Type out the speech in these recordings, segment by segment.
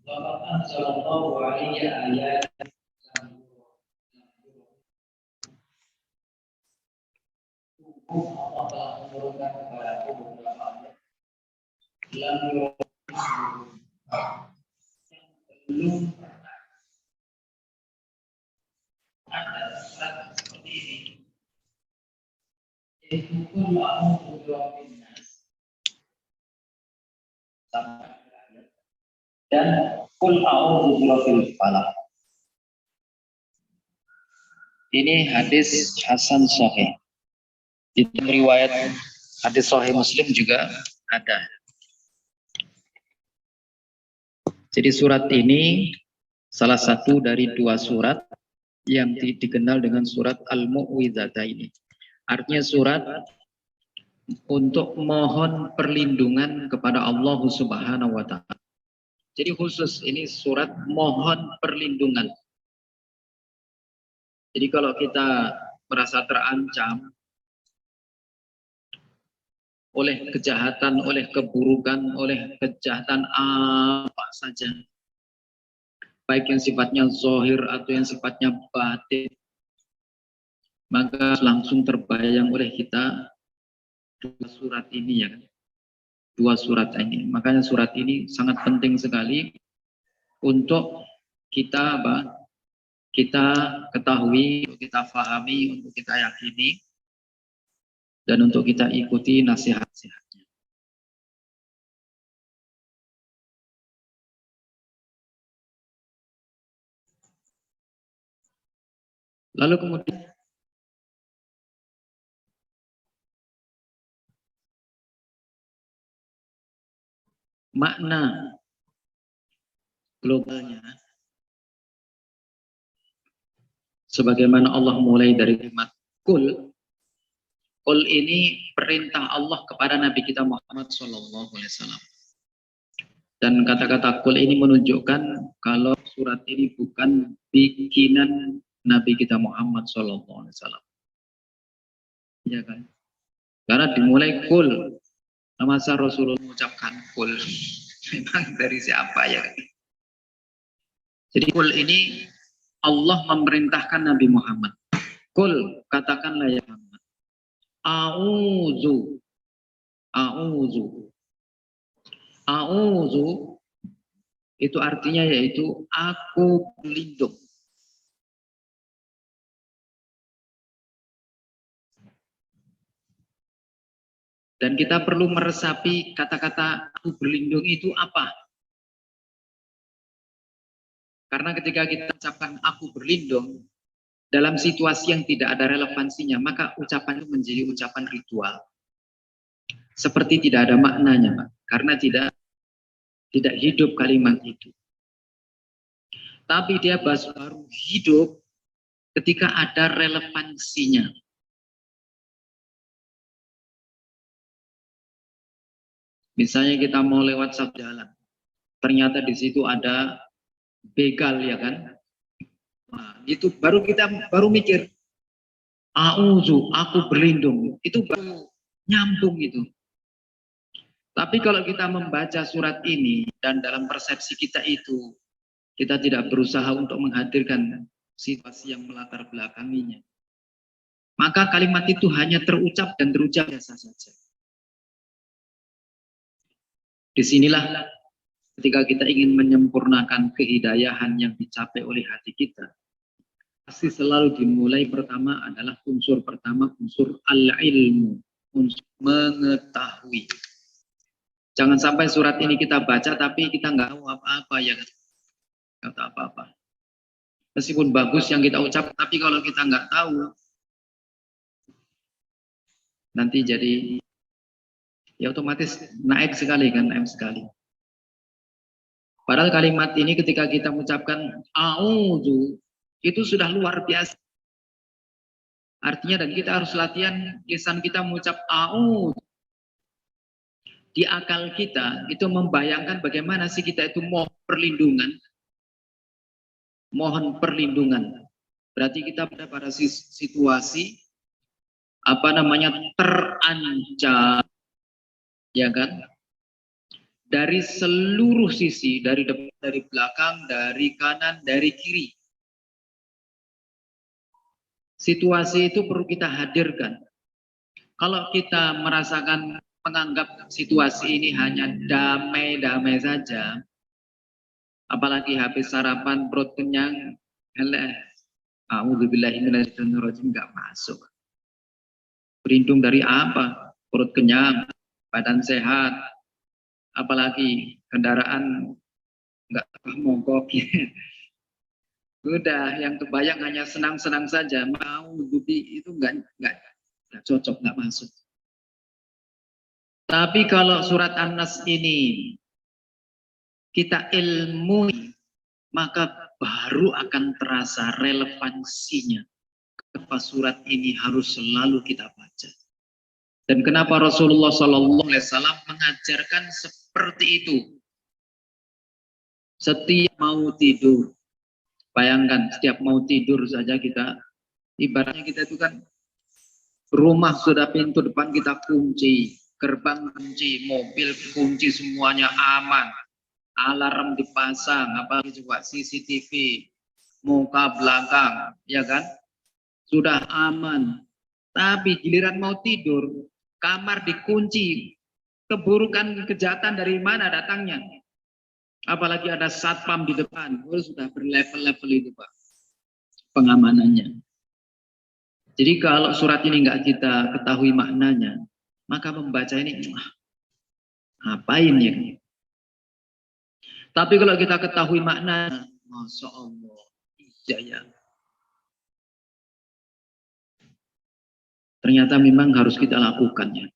Laqad anzalallahu alaihi ayat Allah telah menurunkan kepadaku beberapa ayat yang belum pernah ada surat seperti ini, yaitu Qul a'udzu birabbin nas dan Qul a'udzu birabbil falaq. Ini hadis hasan sahih. Di riwayat hadis sahih Muslim juga ada. Jadi surat ini salah satu dari dua surat yang dikenal dengan surat Al-Mu'widhataini. Artinya surat untuk mohon perlindungan kepada Allah Subhanahu wa taala. Jadi khusus ini surat mohon perlindungan. Jadi kalau kita merasa terancam oleh kejahatan, oleh keburukan, oleh kejahatan apa saja, baik yang sifatnya zahir atau yang sifatnya batin, maka langsung terbayang oleh kita dua surat ini ya, dua surat ini. Makanya surat ini sangat penting sekali untuk kita kita ketahui, untuk kita fahami, untuk kita yakini, dan untuk kita ikuti nasihat-nasihatnya. Lalu kemudian makna globalnya, sebagaimana Allah mulai dari kalimat Qul. Qul ini perintah Allah kepada Nabi kita Muhammad SAW. Dan kata-kata Qul ini menunjukkan kalau surat ini bukan bikinan Nabi kita Muhammad SAW. Ya kan? Karena dimulai Qul. Masa Rasulullah mengucapkan Qul? Memang dari siapa ya? Jadi Qul ini Allah memerintahkan Nabi Muhammad. Qul, katakanlah ya Muhammad. A'udzu. A'udzu. A'udzu itu artinya yaitu aku berlindung. Dan kita perlu meresapi kata-kata aku berlindung itu apa. Karena ketika kita ucapkan aku berlindung dalam situasi yang tidak ada relevansinya, maka ucapan itu menjadi ucapan ritual. Seperti tidak ada maknanya, Pak. Karena tidak hidup kalimat itu. Tapi dia baru hidup ketika ada relevansinya. Misalnya kita mau lewat satu jalan, ternyata di situ ada begal, ya kan? Nah, itu baru kita mikir, A'udzu, aku berlindung. Itu baru nyambung itu. Tapi kalau kita membaca surat ini dan dalam persepsi kita itu, kita tidak berusaha untuk menghadirkan situasi yang melatar belakanginya, maka kalimat itu hanya terucap dan terucap biasa saja. Disinilah ketika kita ingin menyempurnakan kehidayahan yang dicapai oleh hati kita, pasti selalu dimulai pertama adalah unsur pertama, unsur al-ilmu, unsur mengetahui. Jangan sampai surat ini kita baca tapi kita nggak tahu apa-apa, ya kan? Nggak tahu apa-apa. Meskipun bagus yang kita ucap, tapi kalau kita nggak tahu, nanti jadi ya otomatis naik sekali kan, naik sekali. Padahal kalimat ini ketika kita mengucapkan a'udzu itu sudah luar biasa. Artinya dan kita harus latihan lisan kita mengucap a'udzu. Di akal kita itu membayangkan bagaimana sih kita itu mohon perlindungan. Mohon perlindungan. Berarti kita pada situasi terancam, ya kan? dari seluruh sisi, dari depan, dari belakang, dari kanan, dari kiri. Situasi itu perlu kita hadirkan. Kalau kita merasakan, menganggap situasi ini hanya damai-damai saja, apalagi habis sarapan perut kenyang, a'udzubillahiminasyaitonirrajim, nggak masuk. Berlindung dari apa? Perut kenyang, badan sehat, apalagi kendaraan nggak mogok. Udah, yang kebayang hanya senang-senang saja, mau dubi itu nggak cocok, nggak masuk. Tapi kalau surat An-Nas ini kita ilmui, maka baru akan terasa relevansinya. Kenapa surat ini harus selalu kita baca? Dan kenapa Rasulullah SAW mengajarkan seperti itu? Setiap mau tidur, bayangkan setiap mau tidur saja kita, ibaratnya kita itu kan rumah sudah pintu depan kita kunci, gerbang kunci, mobil kunci, semuanya aman, alarm dipasang, apalagi coba CCTV, muka belakang, ya kan, sudah aman. Tapi giliran mau tidur, kamar dikunci, keburukan kejahatan dari mana datangnya? Apalagi ada satpam di depan, sudah berlevel-level itu Pak pengamanannya. Jadi kalau surat ini nggak kita ketahui maknanya, maka membaca ini ngapain ya? Tapi kalau kita ketahui maknanya, Masya Allah, iya ya. Ternyata memang harus kita lakukannya.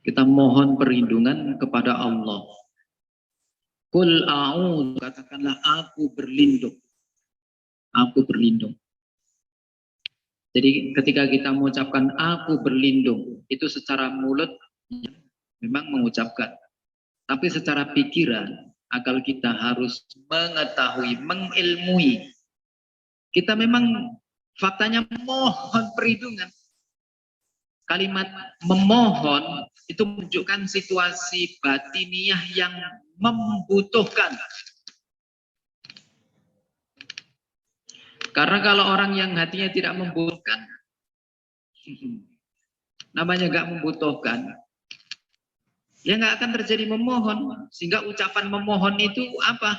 Kita mohon perlindungan kepada Allah. Qul a'udzu, katakanlah aku berlindung. Aku berlindung. Jadi ketika kita mengucapkan aku berlindung, itu secara mulut memang mengucapkan. Tapi secara pikiran, akal kita harus mengetahui, mengilmui. Kita memang faktanya mohon perlindungan. Kalimat memohon itu menunjukkan situasi batiniah yang membutuhkan. Karena kalau orang yang hatinya tidak membutuhkan, namanya nggak membutuhkan, ya nggak akan terjadi memohon. Sehingga ucapan memohon itu apa?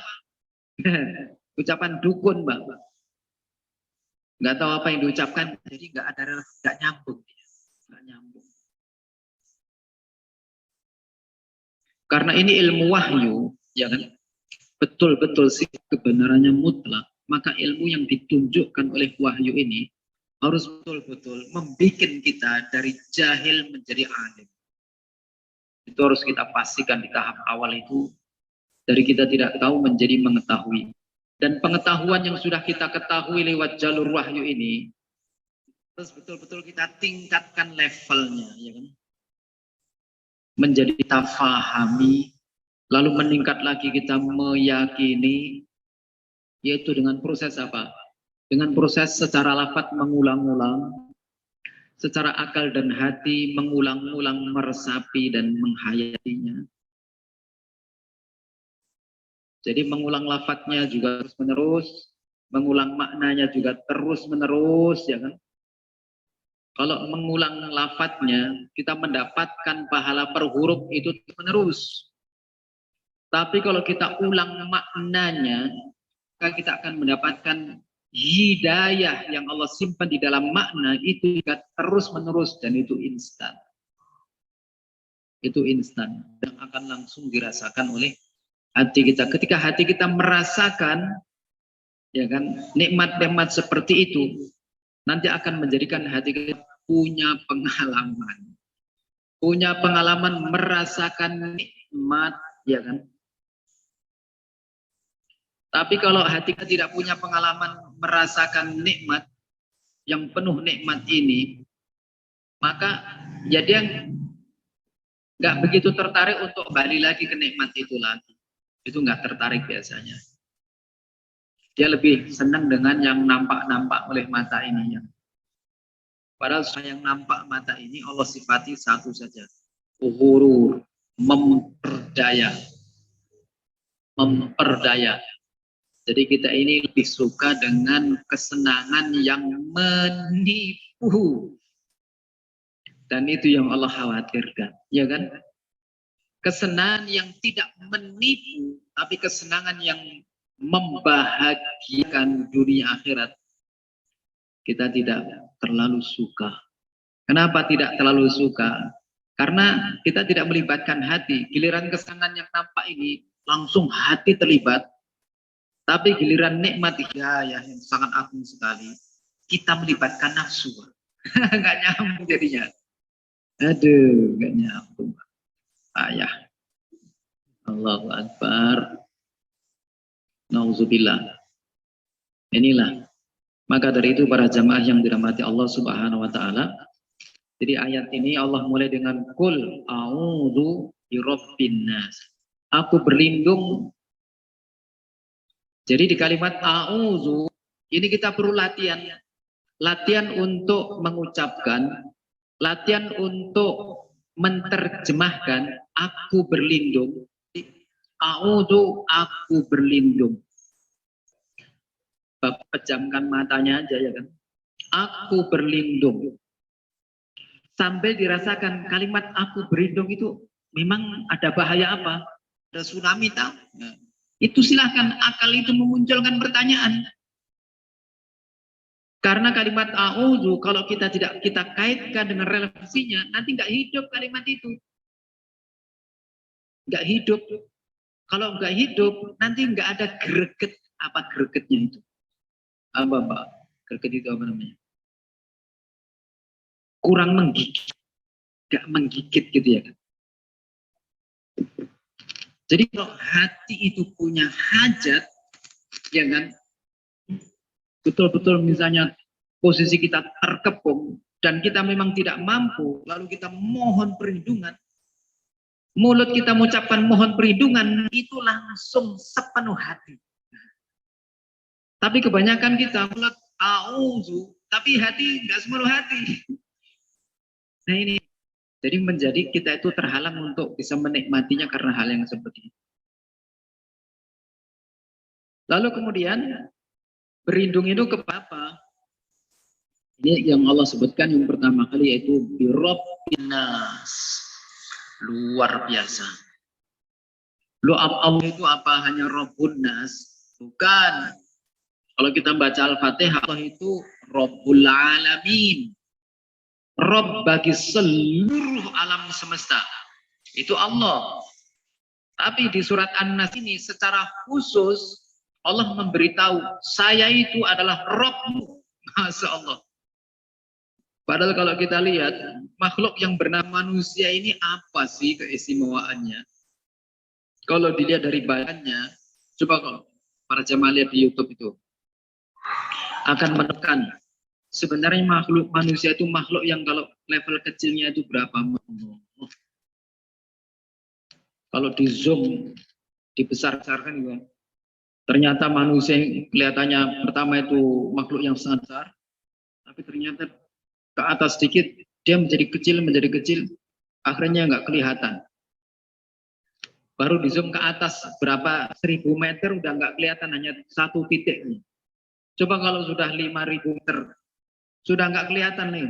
Ucapan dukun, Mbak. Nggak tahu apa yang diucapkan, jadi nggak nyambung. Nggak nyambung. Karena ini ilmu wahyu, ya kan? Betul-betul sih kebenarannya mutlak. Maka ilmu yang ditunjukkan oleh wahyu ini harus betul-betul membuat kita dari jahil menjadi alim. Itu harus kita pastikan di tahap awal itu, dari kita tidak tahu menjadi mengetahui. Dan pengetahuan yang sudah kita ketahui lewat jalur wahyu ini, terus betul-betul kita tingkatkan levelnya, ya kan? Menjadi kita fahami, lalu meningkat lagi kita meyakini, yaitu dengan proses apa? Dengan proses secara lafaz mengulang-ulang, secara akal dan hati mengulang-ulang meresapi dan menghayatinya. Jadi mengulang lafadznya juga terus menerus, mengulang maknanya juga terus menerus, ya kan? Kalau mengulang lafadznya, kita mendapatkan pahala per huruf itu terus menerus. Tapi kalau kita ulang maknanya, maka kita akan mendapatkan hidayah yang Allah simpan di dalam makna itu juga terus menerus, dan itu instan. Itu instan yang akan langsung dirasakan oleh hati kita. Ketika hati kita merasakan, ya kan, nikmat-nikmat seperti itu, nanti akan menjadikan hati kita punya pengalaman merasakan nikmat, ya kan. Tapi kalau hati kita tidak punya pengalaman merasakan nikmat yang penuh nikmat ini, maka ya dia nggak begitu tertarik untuk kembali lagi ke nikmat itu lagi. Itu nggak tertarik biasanya. Dia lebih senang dengan yang nampak-nampak oleh mata ini. Padahal yang nampak mata ini Allah sifati satu saja, ghurur. memperdaya. Jadi kita ini lebih suka dengan kesenangan yang menipu. Dan itu yang Allah khawatirkan, ya kan? Kesenangan yang tidak menipu, tapi kesenangan yang membahagiakan dunia akhirat. Kita tidak terlalu suka. Kenapa tidak terlalu suka? Karena kita tidak melibatkan hati. Giliran kesenangan yang nampak ini, langsung hati terlibat. Tapi giliran nikmat yang sangat agung sekali, kita melibatkan nafsu. Nggak nyambung jadinya. Aduh, nggak nyambung. Ayah. Allahu Akbar. Nauzubillah. Inilah. Maka dari itu para jamaah yang dirahmati Allah Subhanahu wa taala. Jadi ayat ini Allah mulai dengan kul a'udzu birabbin nas. Aku berlindung. Jadi di kalimat a'udzu ini kita perlu latihan. Latihan untuk mengucapkan, latihan untuk menerjemahkan aku berlindung. A'udzu, aku berlindung. Bapak pejamkan matanya aja ya kan. Aku berlindung. Sampai dirasakan kalimat aku berlindung itu memang ada bahaya apa? Ada tsunami tak? Nah, itu silahkan akal itu memunculkan pertanyaan. Karena kalimat a'udzu kalau kita tidak kita kaitkan dengan relevansinya, nanti nggak hidup kalimat itu. Nggak hidup. Kalau nggak hidup, nanti nggak ada greget. Apa gregetnya itu? Apa Pak? Greget itu apa namanya? Kurang menggigit, nggak menggigit gitu ya kan. Jadi kalau hati itu punya hajat, ya kan, betul-betul misalnya posisi kita terkepung dan kita memang tidak mampu, lalu kita mohon perlindungan, mulut kita mengucapkan mohon perlindungan, itu langsung sepenuh hati. Tapi kebanyakan kita mulut auzu, tapi hati nggak sepenuh hati. Nah ini, jadi menjadi kita itu terhalang untuk bisa menikmatinya karena hal yang seperti itu. Lalu kemudian berlindung itu ke apa? Ini yang Allah sebutkan yang pertama kali yaitu birobbinas. Luar biasa. Lu Allah itu apa? Hanya Rabbun Nas? Bukan. Kalau kita baca Al-Fatihah, Allah itu Rabbul Alamin. Rabb bagi seluruh alam semesta. Itu Allah. Tapi di surat An-Nas ini secara khusus Allah memberitahu, saya itu adalah Rabbmu. Masya Allah. Padahal kalau kita lihat, makhluk yang bernama manusia ini apa sih keistimewaannya? Kalau dilihat dari badannya, coba kalau para jemaah lihat di YouTube itu, akan menekan. Sebenarnya makhluk manusia itu makhluk yang kalau level kecilnya itu berapa? Kalau di zoom, dibesar-besarkan juga. Ternyata manusia yang kelihatannya pertama itu makhluk yang sangat besar, tapi ternyata ke atas sedikit, dia menjadi kecil, akhirnya nggak kelihatan. Baru di zoom ke atas berapa 1000 meter udah nggak kelihatan, hanya satu titik. Coba kalau sudah 5000 meter, sudah nggak kelihatan nih.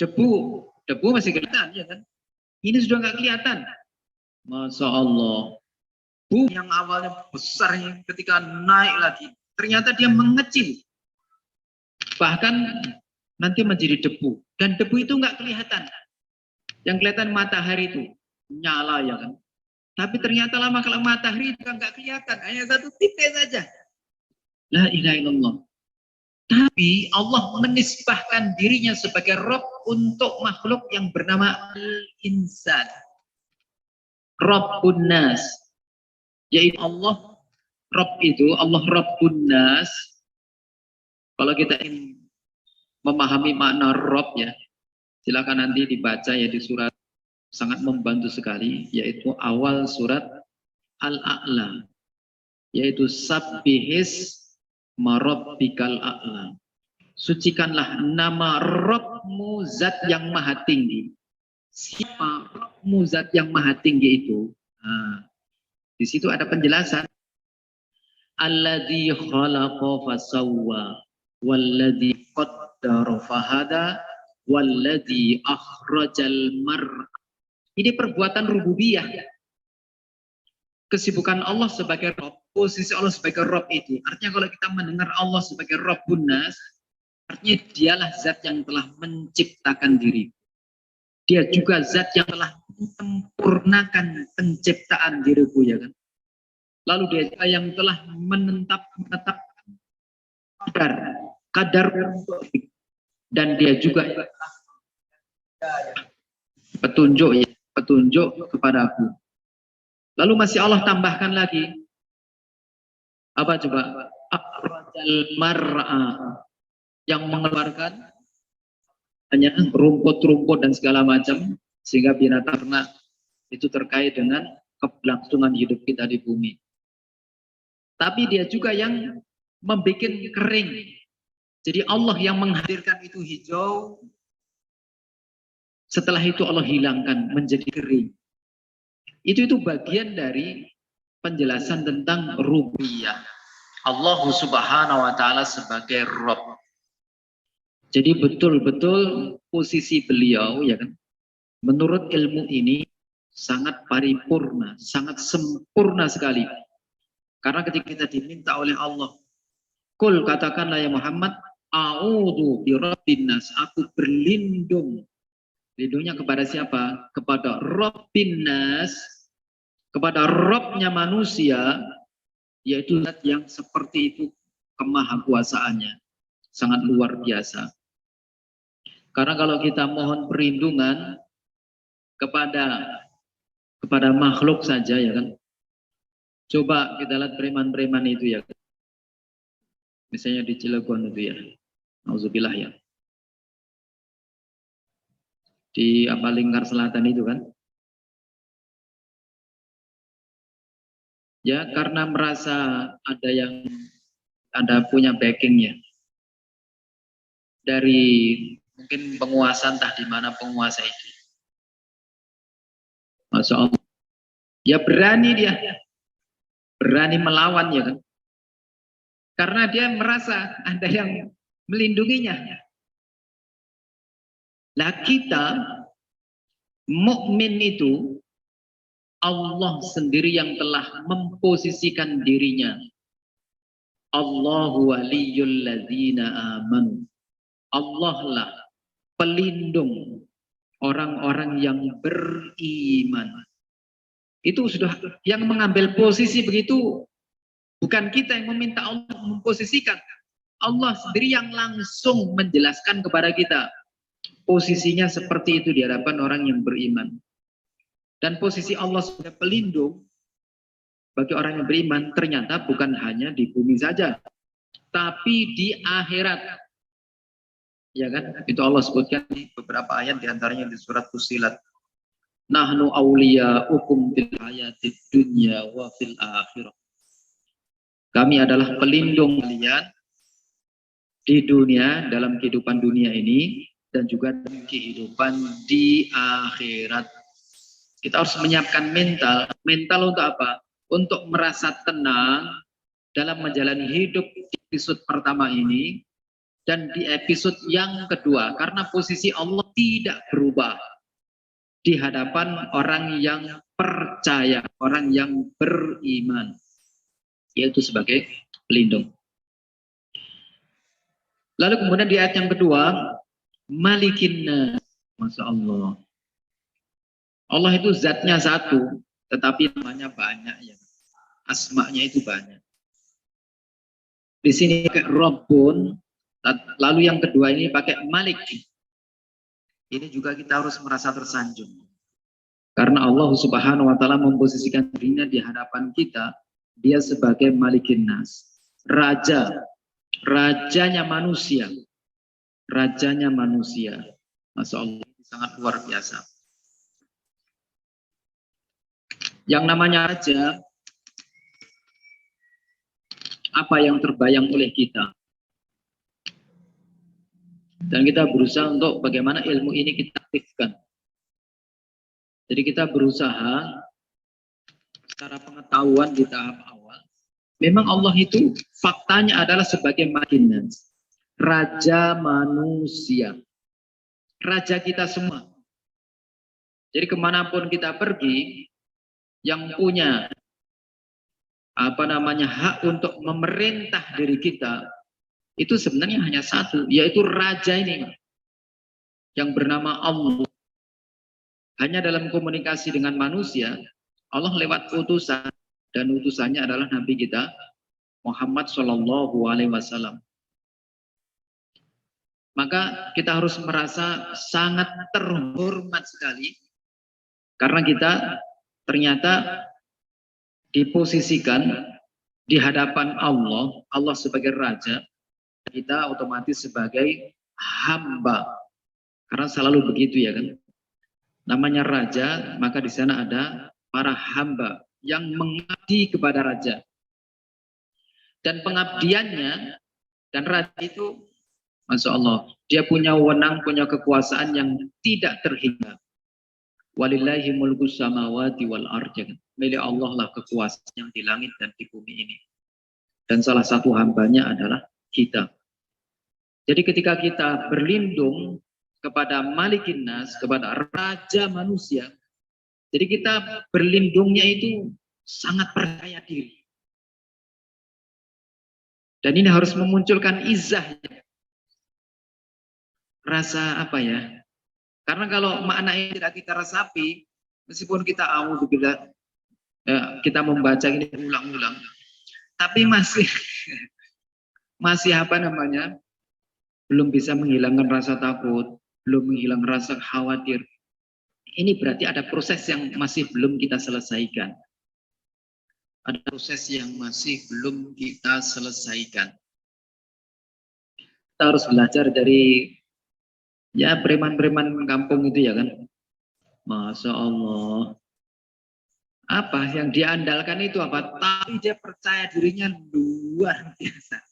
Debu masih kelihatan ya kan? Ini sudah nggak kelihatan. Masya Allah. Bumi yang awalnya besar ketika naik lagi, ternyata dia mengecil. Bahkan nanti menjadi debu. Dan debu itu nggak kelihatan. Yang kelihatan matahari itu nyala ya kan. Tapi ternyata lama kalau matahari itu nggak kelihatan, hanya satu titik saja. La ilaha illallah. Tapi Allah menisbahkan dirinya sebagai Rabb untuk makhluk yang bernama Al-Insan. Rabbun Nas. Yaitu Allah, Rabb itu, Allah Rabbun Nas. Kalau kita ingin memahami makna Rabb ya, silakan nanti dibaca ya di surat, sangat membantu sekali, yaitu awal surat Al-A'la. Yaitu Sabbihis Marabbikal A'la. Sucikanlah nama Rabbmu zat yang maha tinggi. siapa Rabbmu zat yang maha tinggi itu? Nah, di situ ada penjelasan. Alladzi khalaqa fasawwa walladzi qaddara fahada walladzi akhrajal mar'a. Ini perbuatan rububiyah. Kesibukan Allah sebagai Rabb, posisi Allah sebagai Rabb itu. Artinya kalau kita mendengar Allah sebagai Rabbun Nas, artinya dialah zat yang telah menciptakan diri. Dia juga zat yang telah menyempurnakan penciptaan diriku, ya kan? Lalu dia juga yang telah menetapkan kadar dan dia juga petunjuk kepadaku. Lalu masih Allah tambahkan lagi. Apa coba? Akhrajal mar'a, yang mengeluarkan hanya rumput-rumput dan segala macam, sehingga binatang ternak itu terkait dengan keberlangsungan hidup kita di bumi. Tapi dia juga yang membuat kering. Jadi Allah yang menghadirkan itu hijau, setelah itu Allah hilangkan menjadi kering. Itu bagian dari penjelasan tentang rububiyah Allah Subhanahu wa taala sebagai Rabb. Jadi betul-betul posisi beliau, ya kan, menurut ilmu ini sangat paripurna, sangat sempurna sekali. Karena ketika kita diminta oleh Allah, kul, katakanlah ya Muhammad, a'udzu birabbin nas, aku berlindung. Lindungnya kepada siapa? Kepada Rabbin nas, kepada Rabbnya manusia, yaitu zat yang seperti itu kemahakuasaannya, sangat luar biasa. Karena kalau kita mohon perlindungan kepada makhluk saja, ya kan, coba kita lihat preman-preman itu, ya kan? Misalnya di Cilegon itu, ya, nauzubillah, ya, di apa Lingkar Selatan itu kan, ya, karena merasa ada punya backingnya dari mungkin penguasa, entah di mana penguasa itu, Masya Allah, ya berani melawan, ya kan, karena dia merasa ada yang melindunginya. Nah, kita mukmin itu Allah sendiri yang telah memposisikan dirinya. Allahu waliyul ladzina amanu. Allah lah pelindung orang-orang yang beriman. Itu sudah yang mengambil posisi begitu, bukan kita yang meminta Allah memposisikan. Allah sendiri yang langsung menjelaskan kepada kita posisinya seperti itu di hadapan orang yang beriman. Dan posisi Allah sebagai pelindung bagi orang yang beriman ternyata bukan hanya di bumi saja, tapi di akhirat. Ya kan? Itu Allah sebutkan di beberapa ayat, diantaranya di surat Fussilat. Nahnu awliya'ukum fil hayatid dunya wa fil akhirah. Kami adalah pelindung kalian di dunia, dalam kehidupan dunia ini, dan juga kehidupan di akhirat. Kita harus menyiapkan mental untuk apa? Untuk merasa tenang dalam menjalani hidup di episode pertama ini dan di episode yang kedua, karena posisi Allah tidak berubah di hadapan orang yang percaya, orang yang beriman, yaitu sebagai pelindung. Lalu kemudian di ayat yang kedua, Malikin nas, Masya Allah. Allah itu zatnya satu, tetapi namanya banyak, ya. Asma'nya itu banyak. Di sini pakai Rabbun, lalu yang kedua ini pakai Malik. Ini juga kita harus merasa tersanjung. Karena Allah Subhanahu wa taala memposisikan dirinya di hadapan kita, dia sebagai Malikin nas, raja, rajanya manusia. Rajanya manusia. Masya Allah, sangat luar biasa. Yang namanya raja, apa yang terbayang oleh kita? Dan kita berusaha untuk bagaimana ilmu ini kita aktifkan. Jadi kita berusaha secara pengetahuan di tahap awal. Memang Allah itu faktanya adalah sebagai Malikin, Raja manusia. Raja kita semua. Jadi kemanapun kita pergi, yang punya hak untuk memerintah diri kita, itu sebenarnya hanya satu, yaitu Raja ini, yang bernama Allah. Hanya dalam komunikasi dengan manusia, Allah lewat utusan, dan utusannya adalah Nabi kita Muhammad Shallallahu Alaihi Wasallam. Maka kita harus merasa sangat terhormat sekali karena kita ternyata diposisikan di hadapan Allah, Allah sebagai Raja, kita otomatis sebagai hamba. Karena selalu begitu ya kan. Namanya Raja, maka di sana ada para hamba yang mengabdi kepada Raja. Dan pengabdiannya, dan Raja itu, Masya Allah, dia punya wewenang, punya kekuasaan yang tidak terhingga. Walillahi mulku samawati wal ardi. Milik Allah lah kekuasaan yang di langit dan di bumi ini. Dan salah satu hambanya adalah kita. Jadi ketika kita berlindung kepada Malikin Nas, kepada Raja manusia, jadi kita berlindungnya itu sangat percaya diri. Dan ini harus memunculkan izahnya. Rasa apa ya? Karena kalau makna ini tidak kita resapi, meskipun kita auzubillah, ya, kita membaca ini ulang-ulang, tapi masih belum bisa menghilangkan rasa takut, belum menghilangkan rasa khawatir. Ini berarti ada proses yang masih belum kita selesaikan. Ada proses yang masih belum kita selesaikan. Kita harus belajar dari ya preman-preman kampung itu ya kan. Masya Allah. Apa yang diandalkan itu apa? Tapi dia percaya dirinya luar biasa.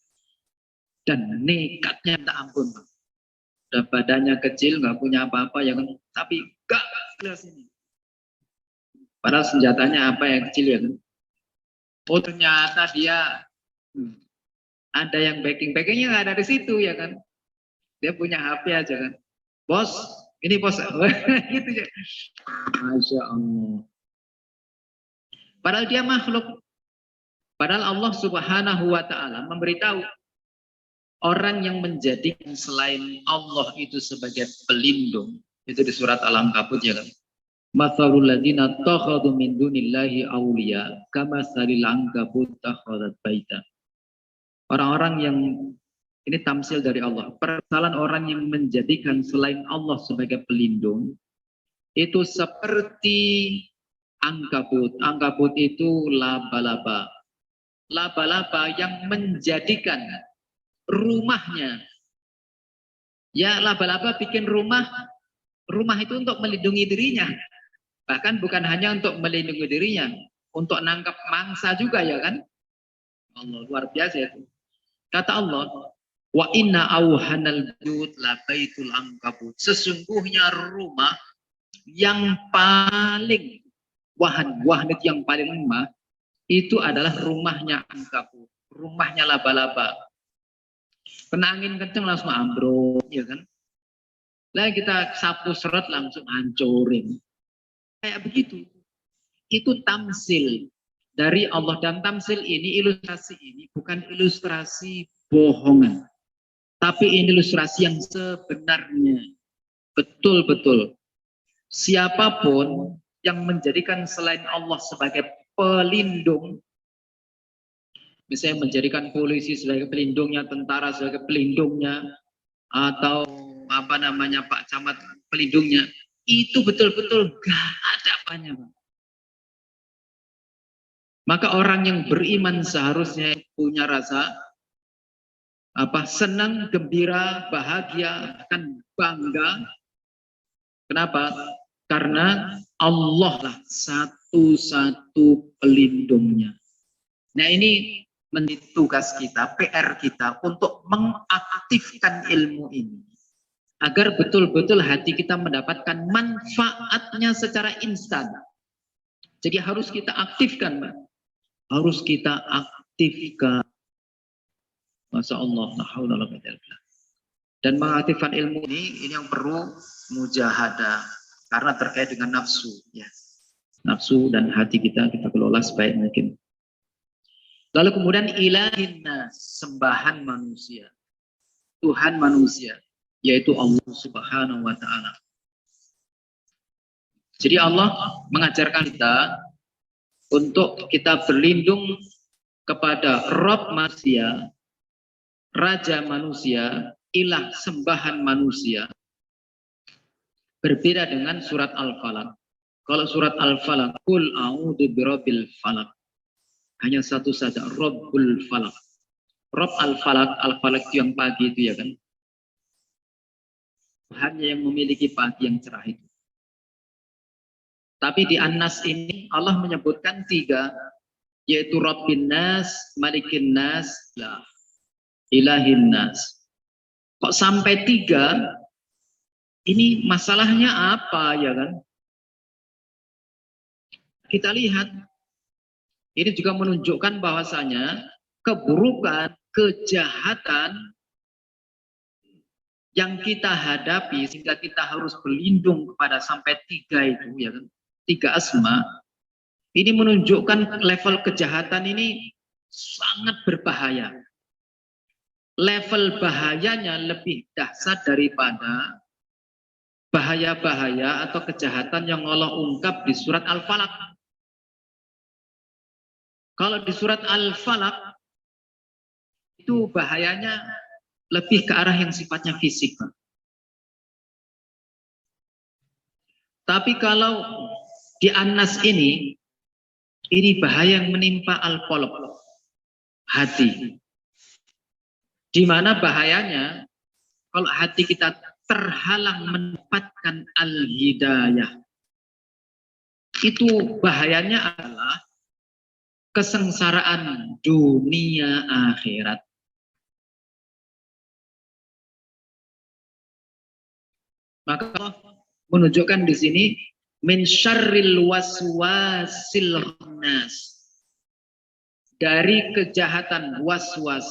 Dan nekatnya tak ampun. Udah badannya kecil, nggak punya apa-apa ya kan. Tapi gak jelas ini. Padahal senjatanya apa yang kecil ya kan. Oh ternyata dia ada yang backing-backingnya nggak ada di situ ya kan. Dia punya HP aja kan. Bos, ini bos. Gitu ya. Masya Allah. Padahal dia makhluk. Padahal Allah Subhanahu wa Ta'ala memberitahu orang yang menjadikan selain Allah itu sebagai pelindung. Itu di surat Al-Ankabut ya kan. Mathalul ladzina takhadhu min dunillahi awliya kamatsalil ankabut takhadat baita. Orang-orang yang ini tamsil dari Allah. Persoalan orang yang menjadikan selain Allah sebagai pelindung itu seperti ankabut. Ankabut itu laba-laba. Laba-laba yang menjadikan rumahnya. Ya laba-laba bikin rumah itu untuk melindungi dirinya. Bahkan bukan hanya untuk melindungi dirinya, untuk nangkap mangsa juga ya kan. Allah luar biasa itu. Kata Allah, wa inna auhanal buyut la baitul ankabut. Sesungguhnya rumah yang paling wahanit yang paling lemah itu adalah rumahnya ankabut, rumahnya laba-laba. Kena angin kenceng langsung ambruk, ya kan? Lah kita sapu seret langsung hancurin. Kayak begitu. Itu tamsil dari Allah, dan tamsil ini, ilustrasi ini bukan ilustrasi bohongan, tapi ini ilustrasi yang sebenarnya. Betul-betul. Siapapun yang menjadikan selain Allah sebagai pelindung, misalnya menjadikan polisi sebagai pelindungnya, tentara sebagai pelindungnya, atau Pak Camat pelindungnya, itu betul-betul gak ada apanya. Maka orang yang beriman seharusnya punya rasa senang, gembira, bahagia, akan bangga. Kenapa? Karena Allah lah satu-satu pelindungnya. Nah ini menjadi tugas kita, PR kita untuk mengaktifkan ilmu ini. agar betul-betul hati kita mendapatkan manfaatnya secara instan. Jadi harus kita aktifkan, Mbak. Harus kita aktifkan. Masya Allah, la haula wala quwwata illa billah. Dan mengaktifkan ilmu ini yang perlu mujahadah karena terkait dengan nafsu, ya. Nafsu dan hati kita kelola sebaik mungkin. Lalu kemudian ilahinna, sembahan manusia, Tuhan manusia, yaitu Allah Subhanahu wa taala. Jadi Allah mengajarkan kita untuk kita berlindung kepada Rabb manusia, Raja manusia, ilah sembahan manusia. Berbeda dengan surat Al-Falaq. Kalau surat Al-Falaq, Qul a'udzu birabbil falaq. Hanya satu saja, Rabbul Falaq. Rabb Al-Falaq, Al-Falaq itu yang pagi itu, ya kan? Hanya yang memiliki pagi yang cerah itu. Tapi di An-Nas ini Allah menyebutkan 3, yaitu Rabbin Nas, Malikin Nas, Ilahin Nas. Kok sampai 3? Ini masalahnya apa, ya kan? Kita lihat, ini juga menunjukkan bahwasanya keburukan, kejahatan yang kita hadapi sehingga kita harus berlindung kepada sampai 3 itu, ya kan? 3 asma. Ini menunjukkan level kejahatan ini sangat berbahaya. Level bahayanya lebih dahsyat daripada bahaya-bahaya atau kejahatan yang Allah ungkap di surat Al-Falaq. Kalau di surat Al-Falaq itu bahayanya lebih ke arah yang sifatnya fisik, Pak. Tapi kalau di An-Nas ini bahaya yang menimpa al-qalb, hati. Di mana bahayanya kalau hati kita terhalang mendapatkan al-hidayah. Itu bahayanya adalah kesengsaraan dunia akhirat. Maka Allah menunjukkan di sini min syarril waswasil khannas, dari kejahatan waswas.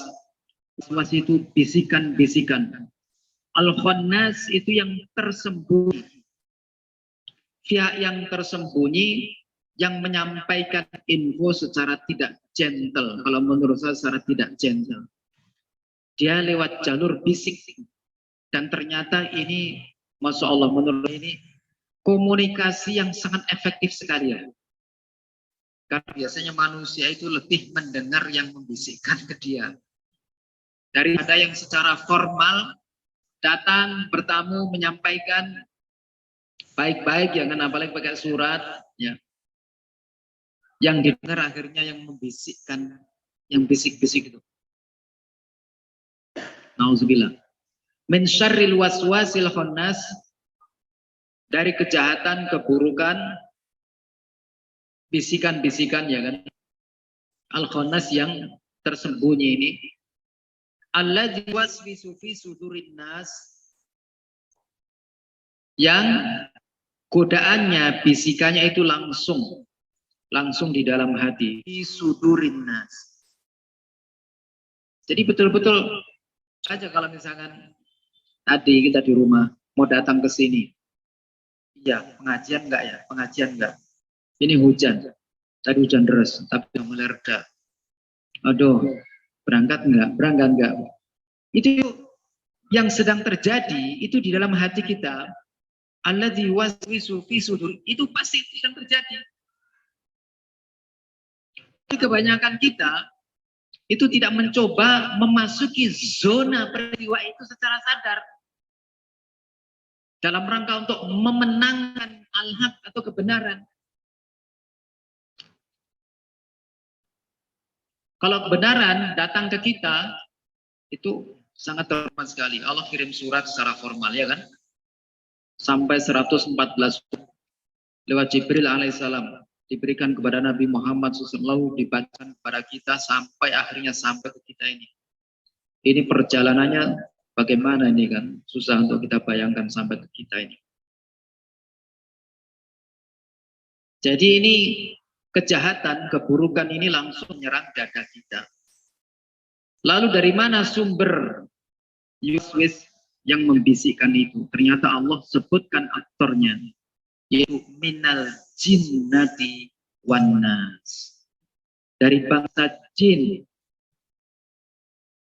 Waswas itu bisikan-bisikan. Al-khannas itu yang tersembunyi. Pihak yang tersembunyi yang menyampaikan info secara tidak gentle. Kalau menurut saya secara tidak gentle. Dia lewat jalur bisik. Dan ternyata ini, Masya Allah, menurut ini komunikasi yang sangat efektif sekali, ya. Karena biasanya manusia itu lebih mendengar yang membisikkan ke dia. Daripada yang secara formal datang bertamu menyampaikan baik-baik, ya kan, apalagi pakai surat, ya. Yang didengar akhirnya yang membisikkan, yang bisik-bisik itu. Nauzubillah. Min syarril waswasil khannas, dari kejahatan, keburukan, bisikan-bisikan, ya kan. Al-khannas yang tersembunyi ini. Alladzi waswisu fi sudurin nas, yang godaannya, bisikannya itu langsung di dalam hati. Fi sudurin nas. Jadi betul-betul saja kalau misalkan tadi kita di rumah mau datang ke sini. Ya, pengajian enggak ya? Pengajian enggak. Ini hujan. Tadi hujan deras, tapi sudah mulai reda. Aduh, berangkat enggak? Berangkat enggak? Itu yang sedang terjadi itu di dalam hati kita. Alladzi waswisu fi sudur, itu pasti sedang terjadi. Tapi kebanyakan kita itu tidak mencoba memasuki zona peristiwa itu secara sadar. Dalam rangka untuk memenangkan al-haq atau kebenaran. Kalau kebenaran datang ke kita, itu sangat terhormat sekali. Allah kirim surat secara formal, ya kan? Sampai 114 lewat Jibril alaihissalam. Diberikan kepada Nabi Muhammad SAW, dibacakan kepada kita sampai akhirnya sampai ke kita ini. Ini perjalanannya Bagaimana ini kan, susah untuk kita bayangkan sampai ke kita ini. Jadi ini kejahatan, keburukan ini langsung menyerang dada kita. Lalu dari mana sumber waswis yang membisikkan itu? Ternyata Allah sebutkan aktornya, yaitu minal jinnati wan nas. Dari bangsa jin,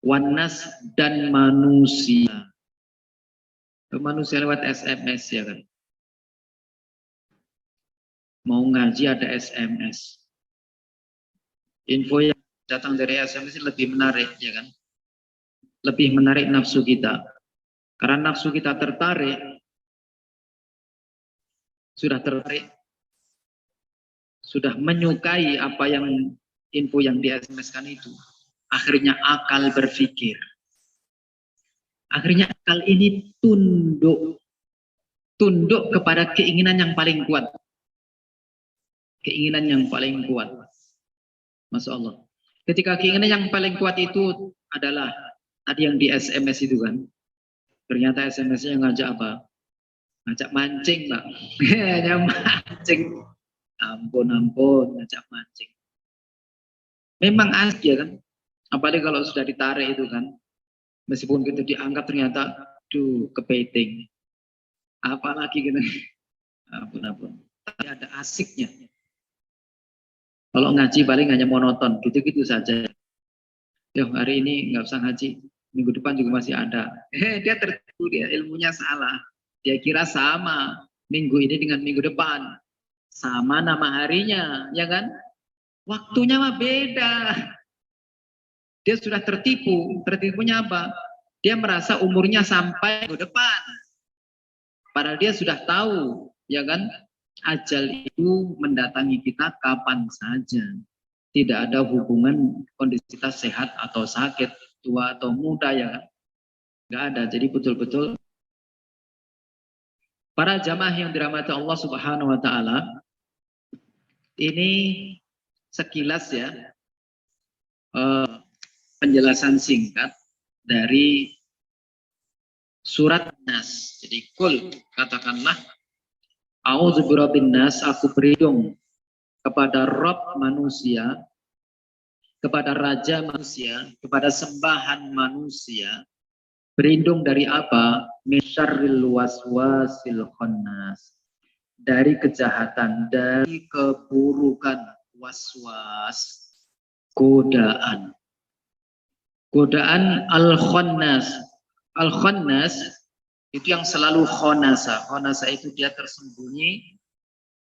wan nas dan manusia. Manusia lewat SMS ya kan. Mau ngaji ada SMS. Info yang datang dari SMS lebih menarik ya kan. Lebih menarik nafsu kita. Karena nafsu kita tertarik, sudah menyukai apa yang info yang di SMS-kan itu. Akhirnya akal berpikir. Akhirnya akal ini tunduk kepada keinginan yang paling kuat. Keinginan yang paling kuat. Masya Allah. Ketika keinginan yang paling kuat itu adalah tadi yang di SMS itu kan. Ternyata SMS-nya ngajak apa? Ngajak mancing, Pak. Ngajak mancing. Ampun, ngajak mancing. Memang asik ya kan. Apalagi kalau sudah ditarik itu kan. Meskipun kita dianggap ternyata, duh, kepiting. Apalagi gitu. Ampun. Tapi ada asiknya. Kalau ngaji paling hanya monoton, gitu-gitu saja. Yo, hari ini nggak usah ngaji, minggu depan juga masih ada. Dia tertipu, dia ilmunya salah. Dia kira sama minggu ini dengan minggu depan. Sama nama harinya, ya kan? Waktunya mah beda. Dia sudah tertipu. Tertipunya apa? Dia merasa umurnya sampai minggu depan. Padahal dia sudah tahu, ya kan? Ajal itu mendatangi kita kapan saja. Tidak ada hubungan kondisi kita sehat atau sakit, tua atau muda ya kan? Nggak ada. Jadi betul-betul para jamaah yang dirahmati Allah Subhanahu wa taala, ini sekilas ya penjelasan singkat dari surat Nas. Jadi kul, katakanlah a'udzu birabbin nas, aku berlindung kepada Rabb manusia, kepada Raja manusia, kepada sembahan manusia. Berlindung dari apa? Min syarril waswasil khannas. Dari kejahatan, dari keburukan, waswas, godaan. Godaan al-khannas. Al-khannas itu yang selalu khonasa. Khonasa itu dia tersembunyi,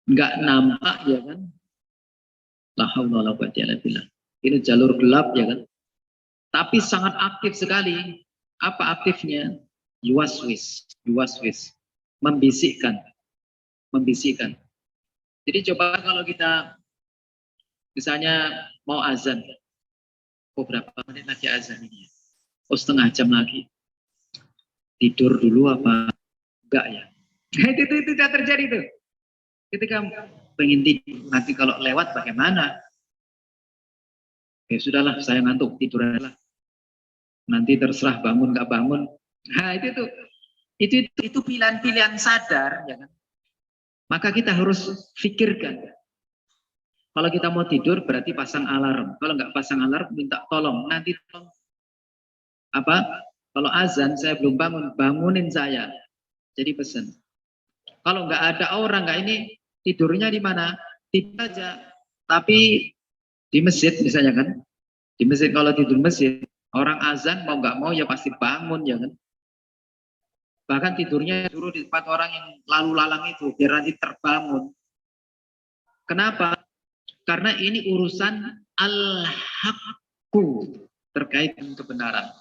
nggak nampak ya kan. La haula wala quwwata illa billah. Ini jalur gelap ya kan. Tapi sangat aktif sekali. Apa aktifnya? Yuwaswis, membisikkan. Jadi coba kalau kita misalnya mau azan, berapa menit lagi azan ini? Oh, setengah jam lagi. Tidur dulu apa enggak ya? itu tidak terjadi tuh. Ketika pengen tidur, nanti kalau lewat bagaimana? Ya sudahlah, saya ngantuk, tidur aja lah. Nanti terserah bangun nggak bangun. Nah itu pilihan-pilihan sadar, ya kan? Maka kita harus pikirkan. Kalau kita mau tidur berarti pasang alarm. Kalau nggak pasang alarm, minta tolong. Nanti tolong apa? Kalau azan saya belum bangun, bangunin saya. Jadi pesan. Kalau nggak ada orang, nggak ini tidurnya di mana? Tidur aja. Tapi di masjid misalnya kan, di masjid kalau tidur masjid, orang azan mau nggak mau ya pasti bangun ya kan. Bahkan tidurnya suruh di tempat orang yang lalu lalang itu biar nanti terbangun. Kenapa? Karena ini urusan al-haqqu, terkait dengan kebenaran.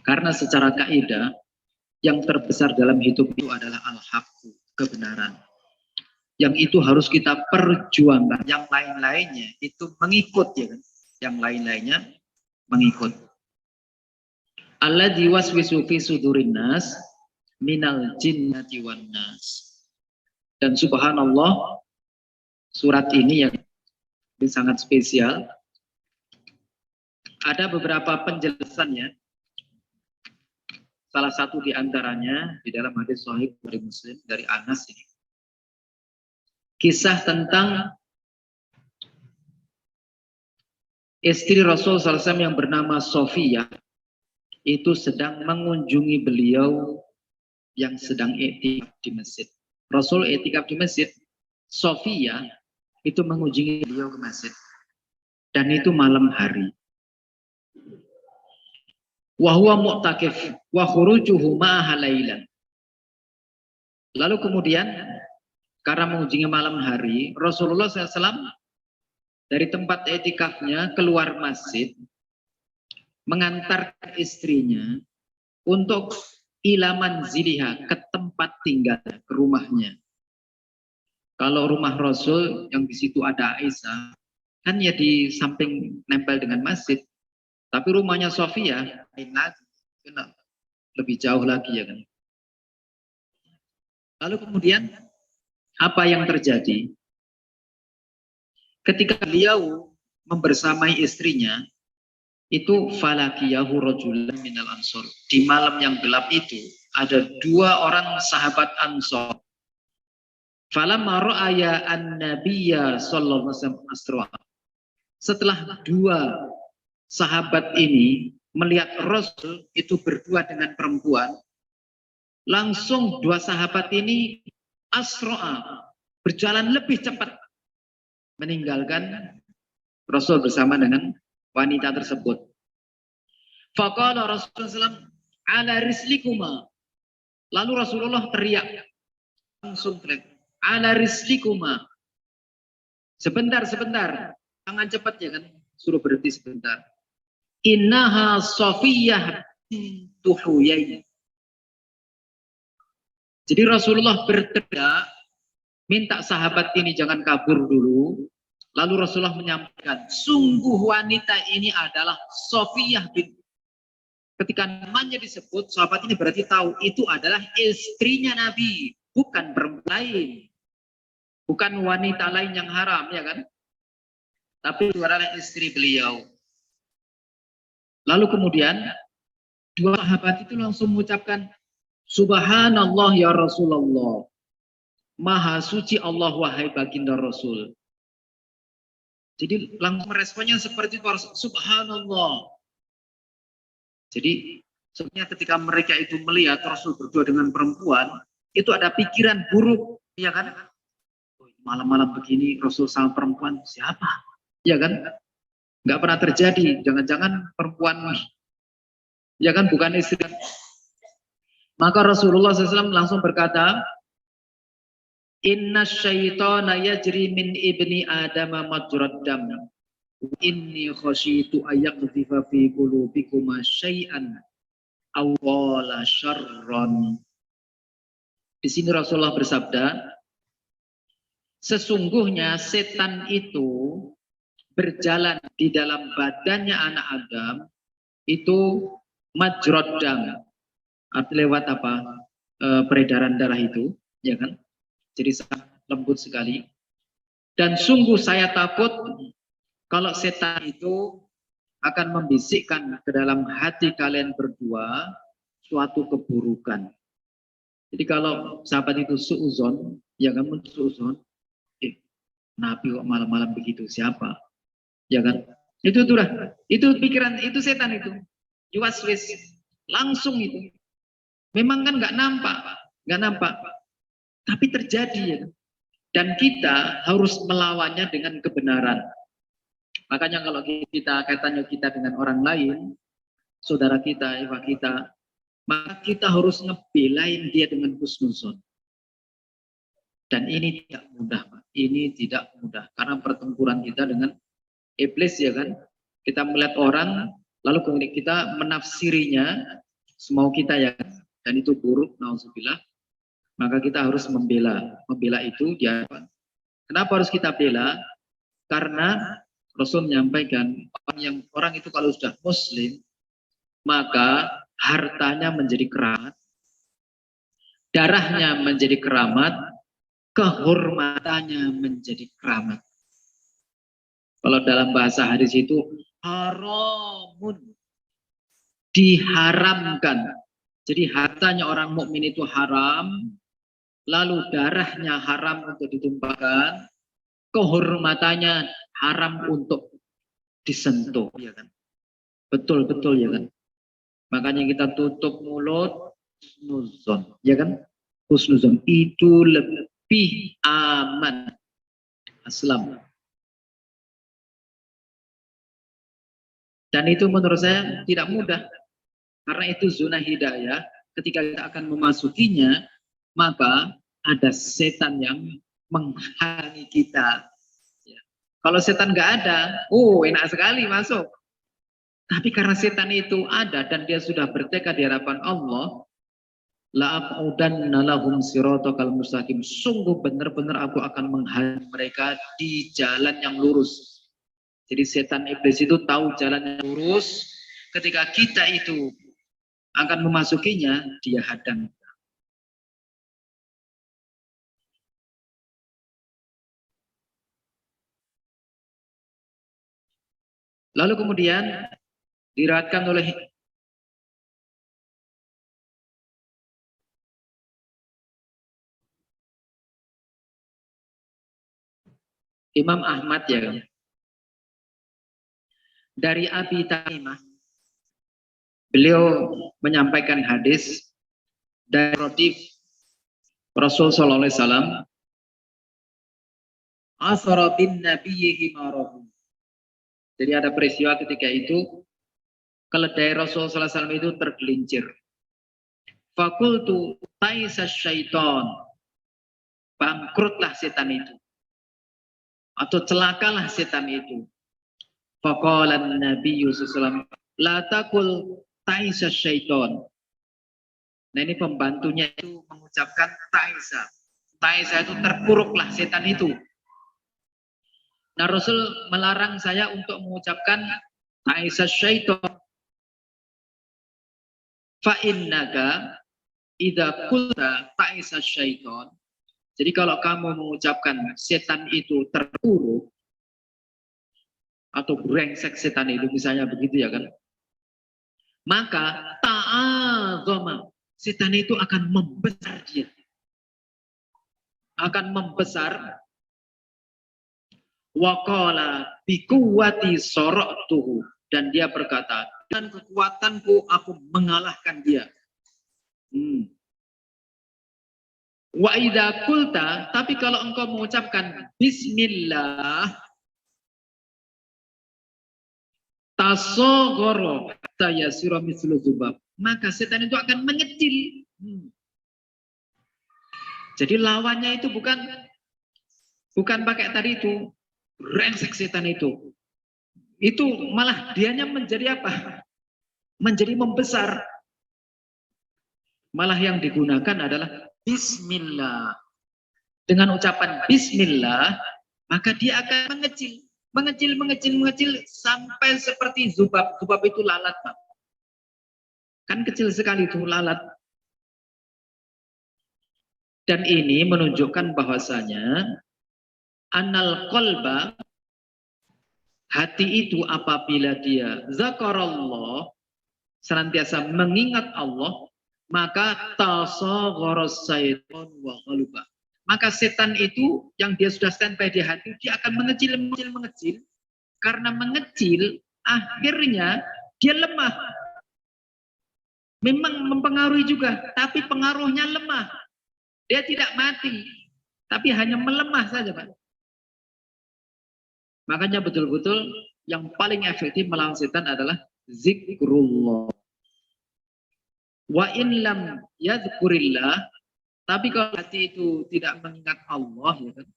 Karena secara kaidah yang terbesar dalam hidup itu adalah al-haqqu, kebenaran. Yang itu harus kita perjuangkan. Yang lain-lainnya itu mengikut ya kan. Yang lain-lainnya mengikut. Alladzi waswisu fi sudurin nas minal jinnati wan nas. Dan subhanallah, surat ini yang sangat spesial. Ada beberapa penjelasannya. Salah satu di antaranya di dalam hadis Sahih Bukhari Muslim dari Anas ini. Kisah tentang istri Rasul SAW yang bernama Sofiyah itu sedang mengunjungi beliau yang sedang i'tikaf di masjid. Rasul i'tikaf di masjid, Sofiyah itu mengunjungi beliau ke masjid. Dan itu malam hari. Wa huwa mu'takif wa khurujuhu ma'aha lailan. Lalu kemudian karena mengunjungi malam hari, Rasulullah SAW dari tempat i'tikafnya keluar masjid, mengantar istrinya untuk ilaman ziliha, ke tempat tinggal, ke rumahnya. Kalau rumah Rasul yang di situ ada Aisyah, kan ya di samping nempel dengan masjid. Tapi rumahnya Sofiyah lebih jauh lagi ya kan. Lalu kemudian apa yang terjadi? Ketika beliau membersamai istrinya, itu falakiyahu rajulan minal ansor. Di malam yang gelap itu ada dua orang sahabat Ansor. Falamma ra'aya an-nabiyya sallallahu alaihi wasallam. Setelah dua sahabat ini melihat Rasul itu berdua dengan perempuan, langsung dua sahabat ini asro'a, berjalan lebih cepat meninggalkan Rasul bersama dengan wanita tersebut. Faqala Rasulullah SAW, ala rislikuma. Lalu Rasulullah teriak, langsung teriak, ala rislikuma. Sebentar, jangan cepat ya kan, suruh berhenti sebentar. Innaha Sofiyah tuhuyain. Jadi Rasulullah berteriak, minta sahabat ini jangan kabur dulu. Lalu Rasulullah menyampaikan, sungguh wanita ini adalah Sofiyah bin. Ketika namanya disebut, sahabat ini berarti tahu itu adalah istrinya Nabi, bukan perempuan lain, bukan wanita lain yang haram, ya kan? Tapi itu adalah istri beliau. Lalu kemudian dua sahabat itu langsung mengucapkan, Subhanallah ya Rasulullah, Maha suci Allah wahai baginda Rasul. Jadi langsung responnya seperti itu, Subhanallah. Jadi sebenarnya ketika mereka itu melihat Rasul berdua dengan perempuan, itu ada pikiran buruk, ya kan? Malam-malam begini Rasul sama perempuan, siapa? Ya kan? Nggak pernah terjadi, jangan-jangan perempuan, ya kan, bukan istri. Maka Rasulullah SAW langsung berkata, Inna syaitana yajri min ibni adama majrad dam. Inni khasyitu ayaqdhifa fi qulubikuma syai'an awwala syarran. Di sini Rasulullah bersabda, sesungguhnya setan itu berjalan di dalam badannya anak Adam itu majrad dam. Arti lewat apa? Peredaran darah itu, ya kan? Jadi sangat lembut sekali. Dan sungguh saya takut kalau setan itu akan membisikkan ke dalam hati kalian berdua suatu keburukan. Jadi kalau sahabat itu suuzon, ya kan, suuzon, Nabi kok malam-malam begitu, siapa? Ya kan? Itu pikiran, itu setan itu. Yuwaswis, langsung itu. Memang kan nggak nampak. Tapi terjadi ya. Dan kita harus melawannya dengan kebenaran. Makanya kalau kita kaitannya kita dengan orang lain, saudara kita, ibu kita, maka kita harus ngebelain dia dengan husnuzon. Dan ini tidak mudah, Pak. Ini tidak mudah karena pertempuran kita dengan iblis, ya kan? Kita melihat orang, lalu kemudian kita menafsirinya semau kita, ya kan? Dan itu buruk, nauzubillah. Maka kita harus membela itu dia. Kenapa harus kita bela? Karena Rasul menyampaikan orang itu kalau sudah muslim, maka hartanya menjadi keramat, darahnya menjadi keramat, kehormatannya menjadi keramat. Kalau dalam bahasa hadis itu haramun, diharamkan. Jadi hartanya orang mukmin itu haram, lalu darahnya haram untuk ditumpahkan, kehormatannya haram untuk disentuh, ya kan? Betul-betul ya kan? Makanya kita tutup mulut, husnuzon, ya kan? Husnuzon itu lebih aman. Aslam. Dan itu menurut saya tidak mudah. Karena itu zona hidayah. Ketika kita akan memasukinya, maka ada setan yang menghalangi kita. Ya. Kalau setan nggak ada, enak sekali masuk. Tapi karena setan itu ada dan dia sudah bertekad di hadapan Allah, la'aqudanna lahum siratakal mustaqim. Sungguh benar-benar aku akan menghalangi mereka di jalan yang lurus. Jadi setan iblis itu tahu jalan yang lurus. Ketika kita itu akan memasukinya, dia hadang. Lalu kemudian diriwayatkan oleh Imam Ahmad ya, dari Abi Tamimah, beliau menyampaikan hadis dari Rodif Rasul Sallallahu Alaihi Wasallam, asara bin nabiyyi himarahu. Jadi ada peristiwa ketika itu keledai Rasul Sallallahu Alaihi Wasallam itu tergelincir. Fakultu taisa syaiton, bangkrutlah setan itu, atau celakalah setan itu. Faqalan Nabi Sallallahu la takul taisa syaiton. Nah ini pembantunya itu mengucapkan taisa. Taisa itu terpuruklah setan itu. Nah Rasul melarang saya untuk mengucapkan taisa syaiton. Fa innaka idza qulta taisa syaiton. Jadi kalau kamu mengucapkan setan itu terpuruk atau brengsek setan itu misalnya begitu ya kan, maka ta'adzama, setan itu akan membesar, dia akan membesar. Waqala bikuwati soroktuhu, dan dia berkata, dan kekuatanku aku mengalahkan dia. Wa idza qulta, tapi kalau engkau mengucapkan bismillah, tasogoro saya mislu zubab, maka setan itu akan mengecil. Jadi lawannya itu bukan pakai tadi itu brengsek setan itu malah dianya menjadi apa? Menjadi membesar. Malah yang digunakan adalah bismillah. Dengan ucapan bismillah, maka dia akan mengecil sampai seperti zubab. Zubab itu lalat, Pak. Kan kecil sekali itu lalat. Dan ini menunjukkan bahwasanya annal qalba, hati itu apabila dia zakarallah, senantiasa mengingat Allah, maka tasagharas syaitan wa qaluba. Maka setan itu yang dia sudah standby di hati, dia akan mengecil. Karena mengecil, akhirnya dia lemah. Memang mempengaruhi juga, tapi pengaruhnya lemah. Dia tidak mati, tapi hanya melemah saja, Pak. Makanya betul-betul yang paling efektif melawan setan adalah zikrullah. Wa in lam yadhkurillah, tapi kalau hati itu tidak mengingat Allah, ya kan,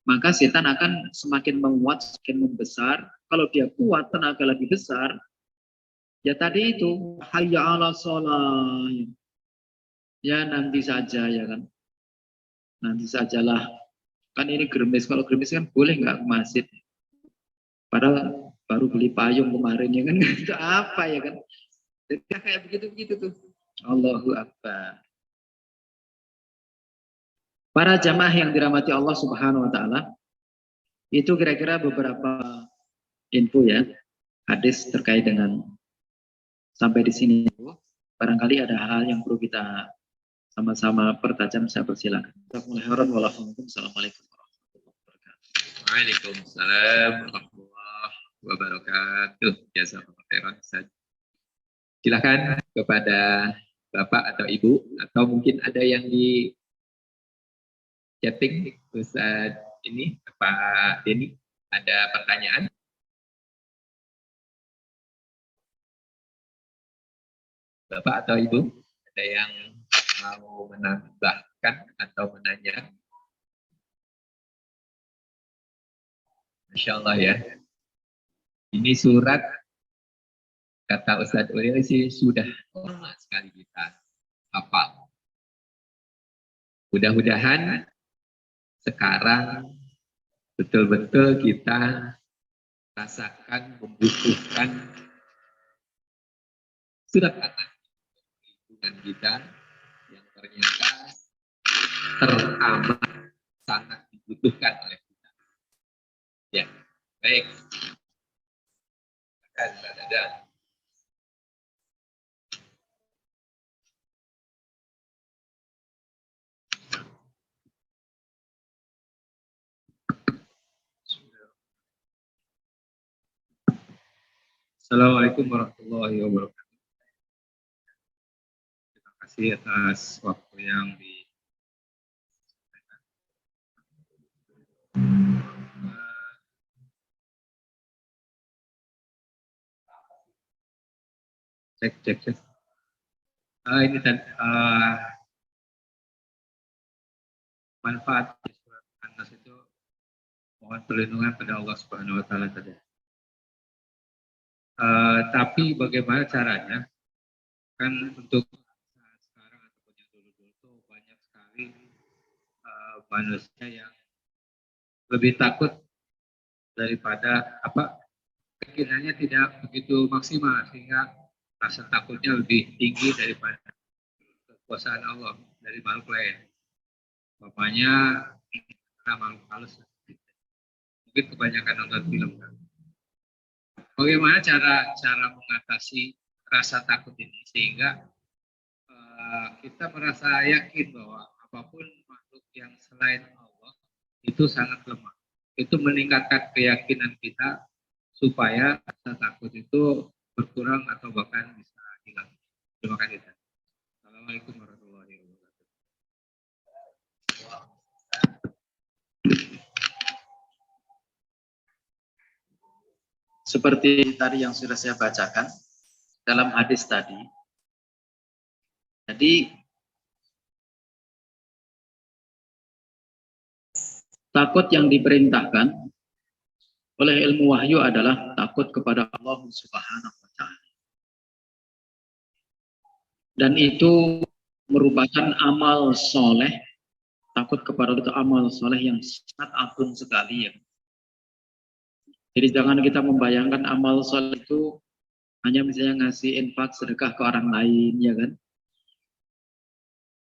maka setan akan semakin menguat, semakin membesar. Kalau dia kuat, tenaga lebih besar, ya tadi itu hayya 'ala shalah. Ya nanti saja, ya kan. Nanti sajalah. Kan ini Germes, kalau Germes kan boleh nggak ke masjid? Padahal baru beli payung kemarin, ya kan. Itu apa ya kan? Jadi kayak begitu tuh. Allahu Akbar. Para jamaah yang dirahmati Allah Subhanahu wa taala, itu kira-kira beberapa info ya, hadis terkait dengan sampai di sini. barangkali ada hal yang perlu kita sama-sama pertajam. Saya persilakan. Assalamualaikum warahmatullahi wabarakatuh. Waalaikumsalam warahmatullahi wabarakatuh. Jazakallahu khairan. Silakan kepada Bapak atau Ibu, atau mungkin ada yang di chatting Ustaz ini, Pak Denny, ada pertanyaan? Bapak atau Ibu, ada yang mau menambahkan atau menanya? Masya Allah ya. Ini surat, kata Ustadz Ulil sih sudah lama sekali kita hafal. Mudah-mudahan sekarang betul-betul kita rasakan, membutuhkan surat kata lingkungan kita yang ternyata teramat sangat dibutuhkan oleh kita. Ya, baik. Ada. Assalamualaikum warahmatullahi wabarakatuh. Terima kasih atas waktu yang cek. Ini dan manfaat surat An-Nas itu mohon perlindungan pada Allah Subhanahu Wa Taala saja. Tapi bagaimana caranya? Kan untuk sekarang ataupun yang dulu-dulu itu banyak sekali manusia yang lebih takut daripada keinginannya tidak begitu maksimal, sehingga rasa takutnya lebih tinggi daripada kekuasaan Allah dari makhluk lain. Bapaknya makhluk halus, mungkin kebanyakan nonton film kan. Bagaimana cara mengatasi rasa takut ini sehingga kita merasa yakin bahwa apapun makhluk yang selain Allah itu sangat lemah. Itu meningkatkan keyakinan kita supaya rasa takut itu berkurang atau bahkan bisa hilang. Terima kasih. Assalamualaikum warahmatullahi wabarakatuh. Seperti tadi yang sudah saya bacakan dalam hadis tadi. Jadi takut yang diperintahkan oleh ilmu wahyu adalah takut kepada Allah Subhanahu wa Ta'ala. Dan itu merupakan amal soleh. Takut kepada itu amal soleh yang sangat agung sekali ya. Jadi jangan kita membayangkan amal soleh itu hanya misalnya ngasih infak sedekah ke orang lain, ya kan?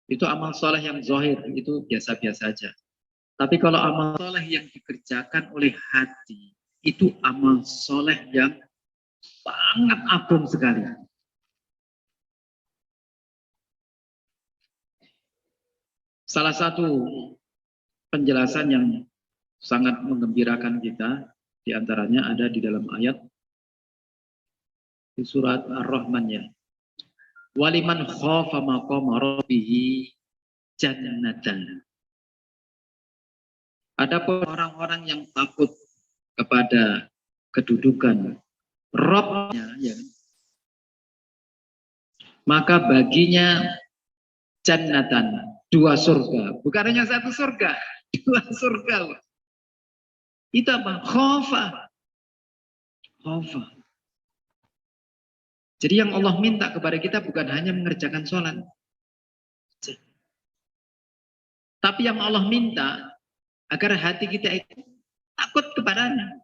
Itu amal soleh yang zahir, itu biasa-biasa aja. Tapi kalau amal soleh yang dikerjakan oleh hati, itu amal soleh yang sangat agung sekali. Salah satu penjelasan yang sangat menggembirakan kita, di antaranya ada di dalam ayat di surat Ar-Rahman ya. Waliman khafa maqama rabbih jannatan. Adapun orang-orang yang takut kepada kedudukan Rabb-nya ya, maka baginya jannatan, 2 surga. Bukan hanya 1 surga, 2 surga. Itu apa? Khafa. Jadi yang Allah minta kepada kita bukan hanya mengerjakan sholat. Tapi yang Allah minta agar hati kita itu takut kepadanya.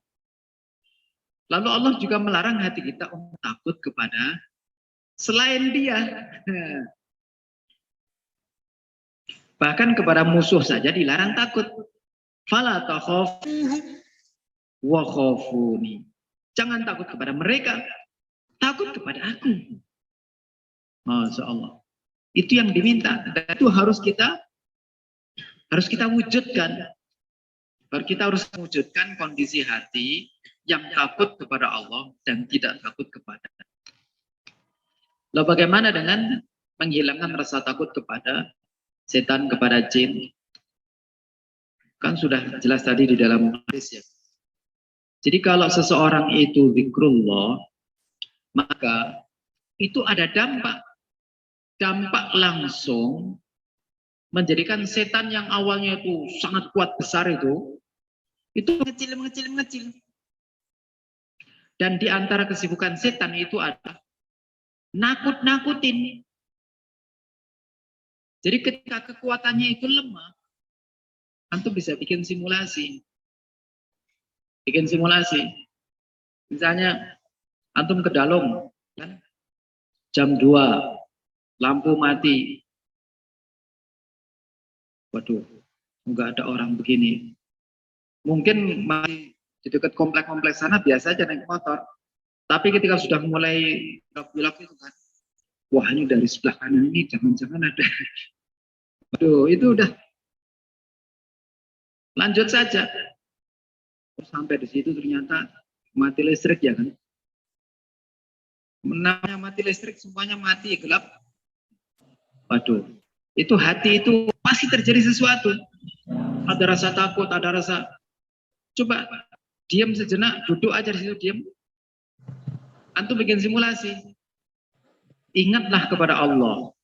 Lalu Allah juga melarang hati kita untuk takut kepada selain Dia. Bahkan kepada musuh saja dilarang takut. Fala takhafuhum wa khafuni. Jangan takut kepada mereka, takut kepada aku. Masya Allah. Itu yang diminta. Dan itu harus kita wujudkan. Kita harus mewujudkan kondisi hati yang takut kepada Allah dan tidak takut kepada. Lalu bagaimana dengan menghilangkan rasa takut kepada setan, kepada jin? Kan sudah jelas tadi di dalam hadis ya. Jadi kalau seseorang itu zikrullah, maka itu ada dampak langsung menjadikan setan yang awalnya itu sangat kuat besar itu mengecil. Dan di antara kesibukan setan itu ada nakut-nakutin. Jadi ketika kekuatannya itu lemah, antum bisa bikin simulasi. Misalnya antum ke Dalong, kan? Jam 2, lampu mati. Waduh, nggak ada orang begini. Mungkin masih di dekat komplek-komplek sana biasa aja naik motor. Tapi ketika sudah mulai belok itu kan, wah ini dari sebelah kanan ini jangan-jangan ada. Waduh, itu udah lanjut saja. Sampai di situ ternyata mati listrik ya kan. Namanya mati listrik semuanya mati, gelap. Waduh, itu hati itu pasti terjadi sesuatu. Ada rasa takut, ada rasa. Coba diam sejenak, duduk aja di situ diam. Antum bikin simulasi. Ingatlah kepada Allah.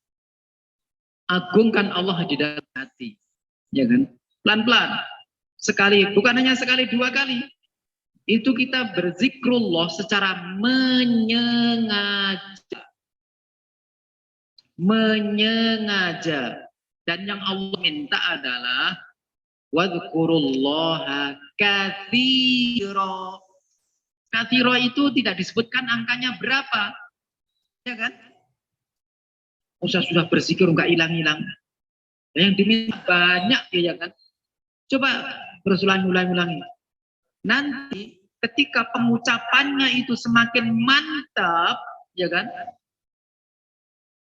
Agungkan Allah di dalam hati. Ya kan? Pelan-pelan. Sekali, bukan hanya sekali, 2 kali. Itu kita berzikrullah secara menyengaja. Dan yang Allah minta adalah wadhkurullaha katsira. Katsira itu tidak disebutkan angkanya berapa. Ya kan? Sudah berzikir enggak hilang-hilang. Yang diminta banyak ya kan? Coba berulang-ulangi. Nanti ketika pengucapannya itu semakin mantap, ya kan?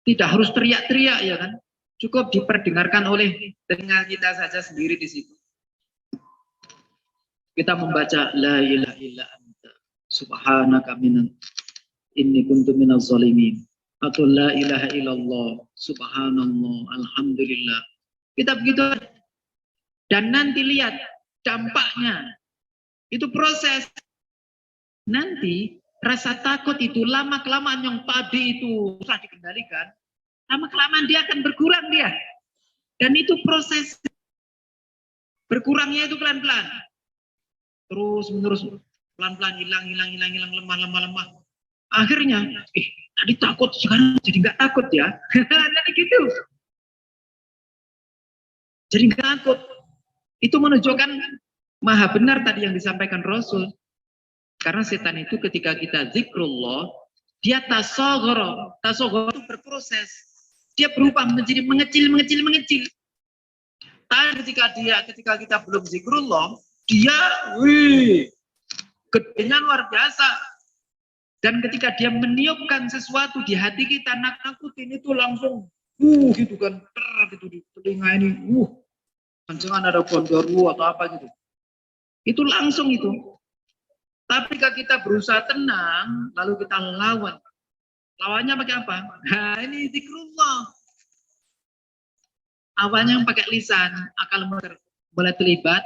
Tidak harus teriak-teriak, ya kan? Cukup diperdengarkan oleh telinga kita saja sendiri di situ. Kita membaca la ilaha illa anta subhanaka inni kuntu minaz zalimin. Atau la ilaha illallah subhanallah alhamdulillah. Kita begitu. Dan nanti lihat dampaknya. Itu proses. Nanti rasa takut itu lama-kelamaan yang tadi itu susah dikendalikan. Lama-kelamaan dia akan berkurang dia. Dan itu proses. Berkurangnya itu pelan-pelan. Terus menerus pelan-pelan hilang, lemah. Akhirnya, tadi takut, sekarang jadi nggak takut ya. Jadi gitu. Jadi nggak takut. Itu menunjukkan maha benar tadi yang disampaikan Rasul. Karena setan itu ketika kita zikrullah, dia tasoghor. Tasoghor itu berproses. Dia berubah menjadi mengecil. Tapi ketika kita belum zikrullah, dia gedenya luar biasa. Dan ketika dia meniupkan sesuatu di hati kita, nakutin itu langsung gitu kan, gitu di telinga ini, jangan ada gondoru atau apa gitu. Itu langsung itu. Tapi kalau kita berusaha tenang, lalu kita lawan. Lawannya pakai apa? Nah, ini zikrullah. Awalnya pakai lisan, akal mulai terlibat,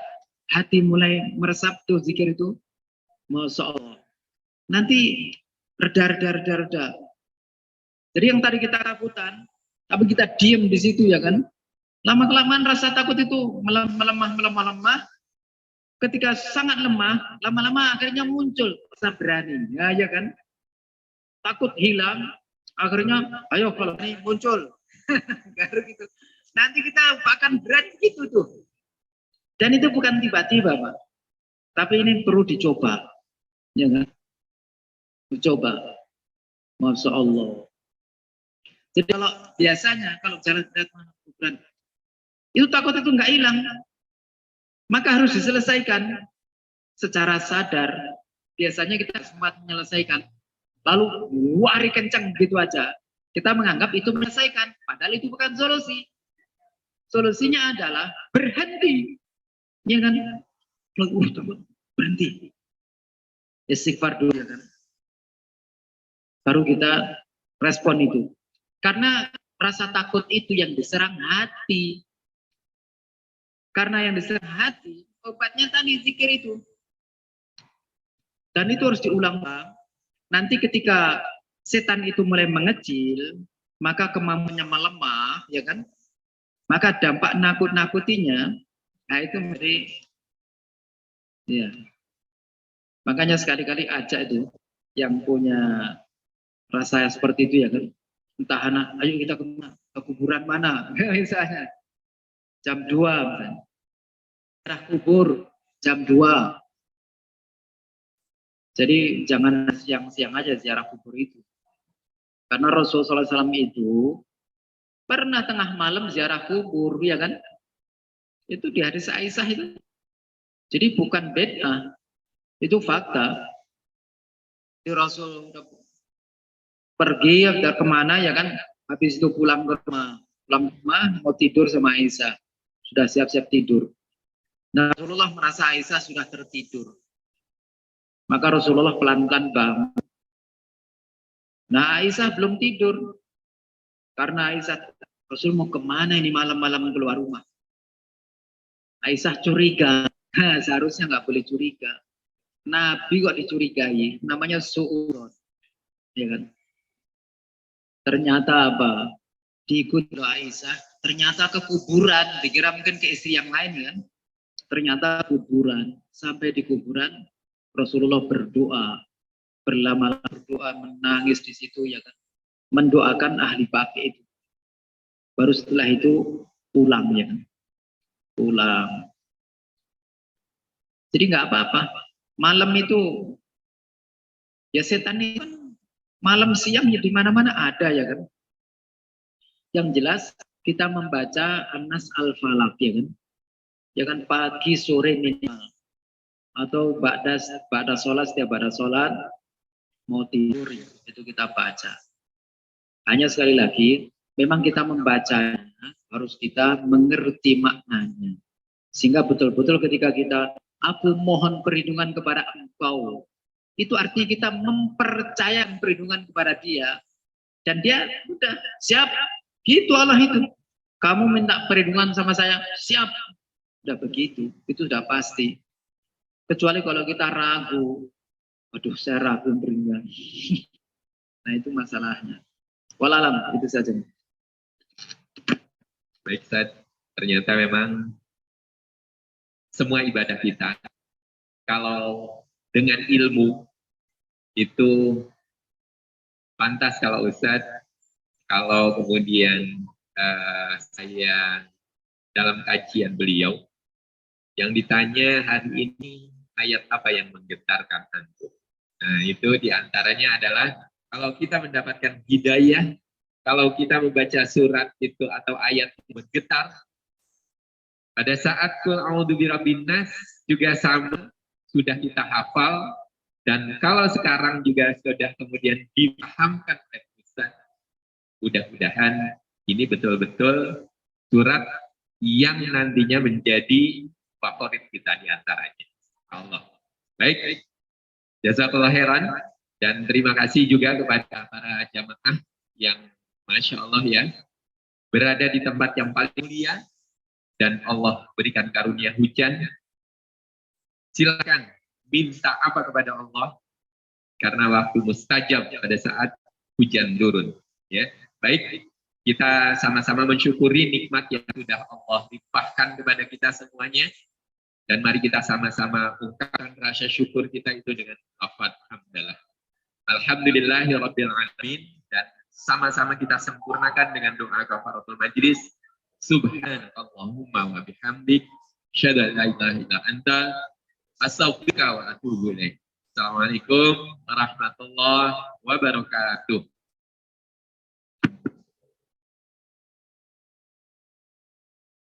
hati mulai meresap tuh zikir itu. Masya Allah. Nanti reda. Jadi yang tadi kita takutan, tapi kita diem di situ ya kan. Lama-kelamaan rasa takut itu melemah. Ketika sangat lemah, lama-lama akhirnya muncul rasa berani. Ya kan. Takut hilang, akhirnya ayo kalau ini muncul. Gitu. Nanti kita akan berani gitu tuh. Dan itu bukan tiba-tiba, Pak. Tapi ini perlu dicoba. Ya kan? Dicoba. Masya Allah. Jadi kalau biasanya kalau jalan-jalan berani, itu takut itu nggak hilang. Maka harus diselesaikan secara sadar. Biasanya kita sempat menyelesaikan. Lalu wari kencang gitu aja. Kita menganggap itu menyelesaikan, padahal itu bukan solusi. Solusinya adalah berhenti. Ya kan? Berhenti. Istighfar dulu ya kan. Baru kita respon itu. Karena rasa takut itu yang diserang hati. Karena yang diserang hati, obatnya tadi zikir itu. Dan itu harus diulang. Nanti ketika setan itu mulai mengecil, maka kemampuannya melemah, ya kan? Maka dampak nakut-nakutinya, nah itu menjadi, ya. Makanya sekali-kali ajak itu yang punya rasa seperti itu ya kan, entah anak, ayo kita ke kuburan mana, misalnya jam 2, misalnya. Arah kubur jam 2. Jadi jangan siang-siang aja ziarah kubur itu. Karena Rasulullah SAW itu pernah tengah malam ziarah kubur, ya kan? Itu di hadis Aisyah itu. Jadi bukan bid'ah, itu fakta. Di Rasul pergi ya kemana ya kan? Habis itu pulang ke rumah, mau tidur sama Aisyah. Sudah siap-siap tidur. Nah, Rasulullah merasa Aisyah sudah tertidur. Maka Rasulullah pelan-pelan bangun. Nah, Aisyah belum tidur. Karena Aisyah, Rasul mau kemana ini malam-malam keluar rumah? Aisyah curiga. Seharusnya nggak boleh curiga. Nabi kok dicurigai, namanya su'ud. Ya kan? Ternyata apa? Diikut Aisyah, ternyata ke kuburan. Dikira mungkin ke istri yang lain kan? Ternyata kuburan. Sampai di kuburan, Rasulullah berdoa. Berlama-lama berdoa, menangis di situ ya kan? Mendoakan ahli baqi itu. Baru setelah itu pulang ya kan? Pulang. Jadi nggak apa-apa. Malam itu ya setan itu kan malam siang ya di mana-mana ada ya kan. Yang jelas kita membaca An-Nas Al-Falaq ya kan. Ya kan pagi sore minimal. Atau ba'da sholat, setiap ba'da sholat mau tidur itu kita baca. Hanya sekali lagi memang kita membacanya harus kita mengerti maknanya. Sehingga betul-betul ketika kita aku mohon perlindungan kepada engkau. Itu artinya kita mempercayai perlindungan kepada dia. Dan dia udah siap. Gitu Allah itu. Kamu minta perlindungan sama saya, siap. Udah begitu. Itu sudah pasti. Kecuali kalau kita ragu. Waduh, saya ragu perlindungan. Nah itu masalahnya. Wallahualam, itu saja. Baik, Ustaz. Ternyata memang semua ibadah kita, kalau dengan ilmu, itu pantas kalau Ustadz, kalau kemudian saya dalam kajian beliau, yang ditanya hari ini ayat apa yang menggetarkan antum. Nah itu diantaranya adalah kalau kita mendapatkan hidayah, kalau kita membaca surat itu atau ayat yang menggetar, pada saat Qul a'udzu birabbin nas juga sama, sudah kita hafal, dan kalau sekarang juga sudah kemudian dipahamkan oleh Ustaz, mudah-mudahan ini betul-betul surat yang nantinya menjadi favorit kita di antaranya. Allah. Baik, jazakallah khairan, dan terima kasih juga kepada para jamaah yang Masya Allah ya, berada di tempat yang paling mulia, dan Allah berikan karunia hujan. Silakan minta apa kepada Allah, karena waktu mustajab pada saat hujan turun. Ya, baik, kita sama-sama mensyukuri nikmat yang sudah Allah limpahkan kepada kita semuanya, dan mari kita sama-sama ungkapkan rasa syukur kita itu dengan lafaz hamdalah. Alhamdulillahirabbil alamin, dan sama-sama kita sempurnakan dengan doa kafaratul majlis. Subhanakallahumma wa bihamdik, asyhadu an la ilaha illa anta, astaghfiruka wa atubu ilaik. Assalamualaikum warahmatullahi wabarakatuh.